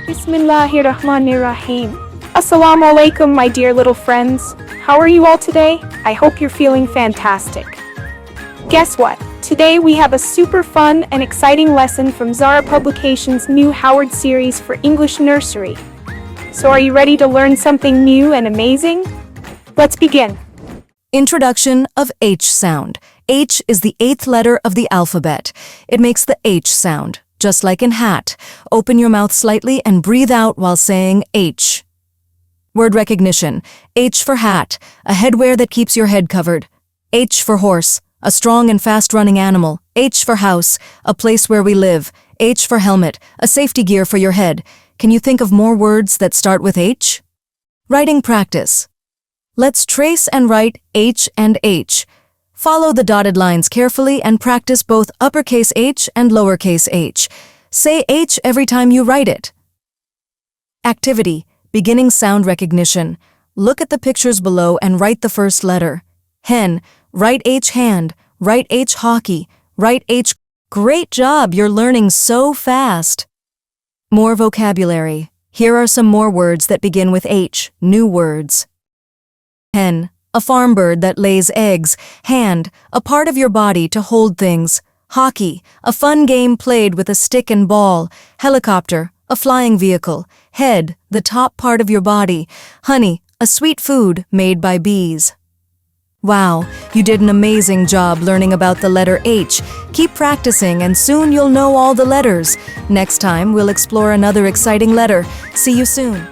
Bismillahirrahmanirrahim. Assalamu alaikum, my dear little friends. How are you all today? I hope you're feeling fantastic. Guess what? Today we have a super fun and exciting lesson from Zara Publications' new Howard series for English Nursery. So are you ready to learn something new and amazing? Let's begin. Introduction of H sound. H is the 8th letter of the alphabet. It makes the H sound, just like in hat. Open your mouth slightly and breathe out while saying H. Word recognition. H for hat, a headwear that keeps your head covered. H for horse, a strong and fast-running animal. H for house, a place where we live. H for helmet, a safety gear for your head. Can you think of more words that start with H? Writing practice. Let's trace and write H and H. Follow the dotted lines carefully and practice both uppercase H and lowercase h. Say H every time you write it. Activity. Beginning sound recognition. Look at the pictures below and write the first letter. Hen. Write H hand. Write H hockey. Write H. Great job! You're learning so fast. More vocabulary. Here are some more words that begin with H. New words. Hen. A farm bird that lays eggs. Hand. A part of your body to hold things. Hockey. A fun game played with a stick and ball. Helicopter. A flying vehicle. Head. The top part of your body. Honey. A sweet food made by bees. Wow, you did an amazing job learning about the letter H. Keep practicing and soon you'll know all the letters. Next time we'll explore another exciting letter. See you soon.